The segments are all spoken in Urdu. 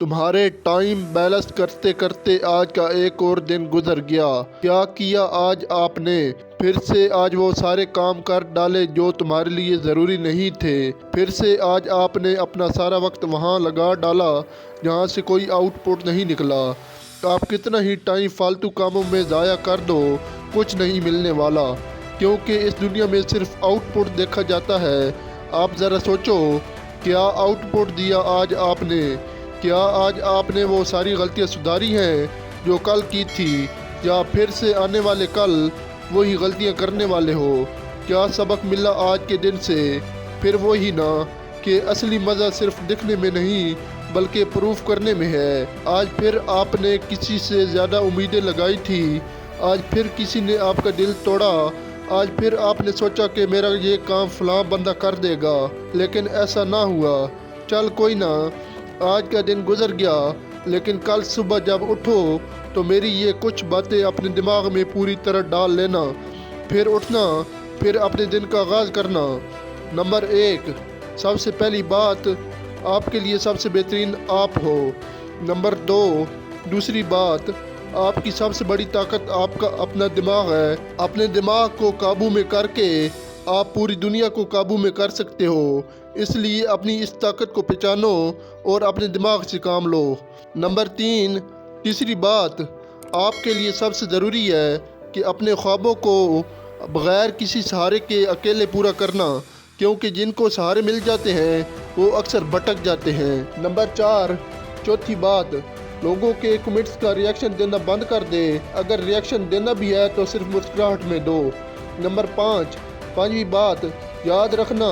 تمہارے ٹائم بیلنس کرتے کرتے آج کا ایک اور دن گزر گیا۔ کیا کیا آج آپ نے؟ پھر سے آج وہ سارے کام کر ڈالے جو تمہارے لیے ضروری نہیں تھے۔ پھر سے آج آپ نے اپنا سارا وقت وہاں لگا ڈالا جہاں سے کوئی آؤٹ پٹ نہیں نکلا۔ آپ کتنا ہی ٹائم فالتو کاموں میں ضائع کر دو، کچھ نہیں ملنے والا، کیونکہ اس دنیا میں صرف آؤٹ پٹ دیکھا جاتا ہے۔ آپ ذرا سوچو، کیا آؤٹ پٹ دیا آج آپ نے؟ کیا آج آپ نے وہ ساری غلطیاں سدھاری ہیں جو کل کی تھی، یا پھر سے آنے والے کل وہی غلطیاں کرنے والے ہو؟ کیا سبق ملا آج کے دن سے؟ پھر وہی نا کہ اصلی مزہ صرف دکھنے میں نہیں بلکہ پروف کرنے میں ہے۔ آج پھر آپ نے کسی سے زیادہ امیدیں لگائی تھی، آج پھر کسی نے آپ کا دل توڑا، آج پھر آپ نے سوچا کہ میرا یہ کام فلاں بندہ کر دے گا، لیکن ایسا نہ ہوا۔ چل کوئی نہ، آج کا دن گزر گیا، لیکن کل صبح جب اٹھو تو میری یہ کچھ باتیں اپنے دماغ میں پوری طرح ڈال لینا، پھر اٹھنا، پھر اپنے دن کا آغاز کرنا۔ نمبر 1، سب سے پہلی بات، آپ کے لیے سب سے بہترین آپ ہو۔ نمبر 2، دوسری بات، آپ کی سب سے بڑی طاقت آپ کا اپنا دماغ ہے۔ اپنے دماغ کو قابو میں کر کے آپ پوری دنیا کو قابو میں کر سکتے ہو، اس لیے اپنی اس طاقت کو پہچانو اور اپنے دماغ سے کام لو۔ نمبر 3، تیسری بات، آپ کے لیے سب سے ضروری ہے کہ اپنے خوابوں کو بغیر کسی سہارے کے اکیلے پورا کرنا، کیونکہ جن کو سہارے مل جاتے ہیں وہ اکثر بھٹک جاتے ہیں۔ نمبر 4، چوتھی بات، لوگوں کے کمنٹس کا ریاکشن دینا بند کر دے، اگر ریاکشن دینا بھی ہے تو صرف مسکراہٹ میں دو۔ نمبر 5، پانچویں بات، یاد رکھنا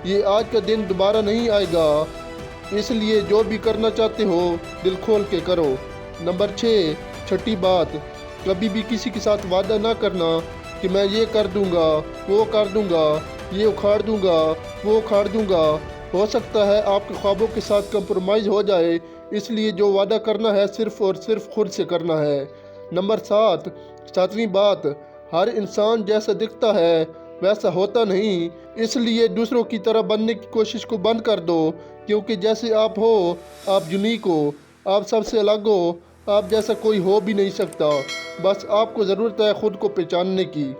یہ آج کا دن دوبارہ نہیں آئے گا، اس لیے جو بھی کرنا چاہتے ہو دل کھول کے کرو۔ نمبر 6، چھٹی بات، کبھی بھی کسی کے ساتھ وعدہ نہ کرنا کہ میں یہ کر دوں گا، وہ کر دوں گا، یہ اکھاڑ دوں گا، وہ اکھاڑ دوں گا۔ ہو سکتا ہے آپ کے خوابوں کے ساتھ کمپرومائز ہو جائے، اس لیے جو وعدہ کرنا ہے صرف اور صرف خود سے کرنا ہے۔ نمبر 7، ساتویں بات، ہر انسان جیسا دکھتا ہے ویسا ہوتا نہیں، اس لیے دوسروں کی طرح بننے کی کوشش کو بند کر دو، کیونکہ جیسے آپ ہو آپ یونیک ہو، آپ سب سے الگ ہو، آپ جیسا کوئی ہو بھی نہیں سکتا، بس آپ کو ضرورت ہے خود کو پہچاننے کی۔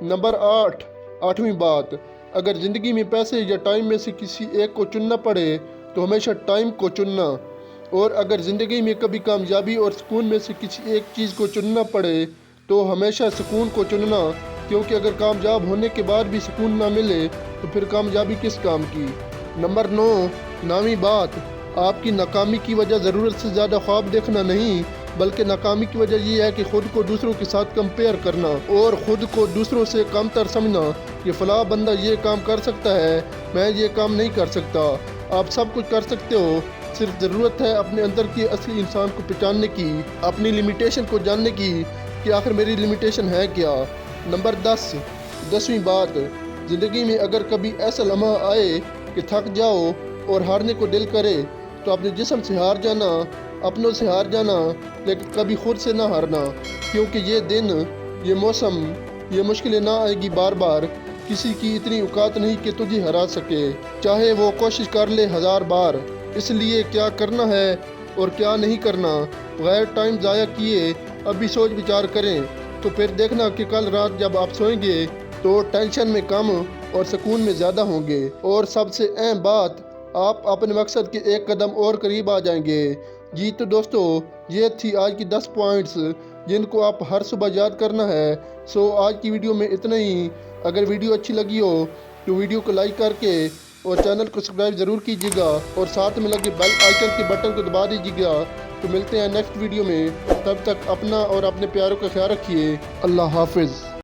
نمبر 8، آٹھویں بات، اگر زندگی میں پیسے یا ٹائم میں سے کسی ایک کو چننا پڑے تو ہمیشہ ٹائم کو چننا، اور اگر زندگی میں کبھی کامیابی اور سکون میں سے کسی ایک چیز کو چننا پڑے تو ہمیشہ سکون کو چننا، کیونکہ اگر کامیاب ہونے کے بعد بھی سکون نہ ملے تو پھر کامیابی کس کام کی۔ نمبر 9، نویں بات، آپ کی ناکامی کی وجہ ضرورت سے زیادہ خواب دیکھنا نہیں، بلکہ ناکامی کی وجہ یہ ہے کہ خود کو دوسروں کے ساتھ کمپیئر کرنا اور خود کو دوسروں سے کم تر سمجھنا کہ فلاں بندہ یہ کام کر سکتا ہے، میں یہ کام نہیں کر سکتا۔ آپ سب کچھ کر سکتے ہو، صرف ضرورت ہے اپنے اندر کے اصلی انسان کو پہچاننے کی، اپنی لمیٹیشن کو جاننے کی کہ آخر میری لمیٹیشن ہے کیا۔ نمبر 10، 10ویں بات، زندگی میں اگر کبھی ایسا لمحہ آئے کہ تھک جاؤ اور ہارنے کو دل کرے تو اپنے جسم سے ہار جانا، اپنوں سے ہار جانا، لیکن کبھی خود سے نہ ہارنا، کیونکہ یہ دن، یہ موسم، یہ مشکلیں نہ آئے گی بار بار، کسی کی اتنی اوقات نہیں کہ تجھے ہرا سکے، چاہے وہ کوشش کر لے 1000 بار۔ اس لیے کیا کرنا ہے اور کیا نہیں کرنا بغیر ٹائم ضائع کیے ابھی سوچ بچار کریں، تو پھر دیکھنا کہ کل رات جب آپ سوئیں گے تو ٹینشن میں کم اور سکون میں زیادہ ہوں گے، اور سب سے اہم بات، آپ اپنے مقصد کے ایک قدم اور قریب آ جائیں گے۔ جی تو دوستو، یہ تھی آج کی 10 پوائنٹس جن کو آپ ہر صبح یاد کرنا ہے۔ سو آج کی ویڈیو میں اتنا ہی۔ اگر ویڈیو اچھی لگی ہو تو ویڈیو کو لائک کر کے اور چینل کو سبسکرائب ضرور کیجیے گا، اور ساتھ میں لگے بیل آئیکن کے بٹن کو دبا دیجیے گا۔ تو ملتے ہیں نیکسٹ ویڈیو میں، تب تک اپنا اور اپنے پیاروں کا خیال رکھیے۔ اللہ حافظ۔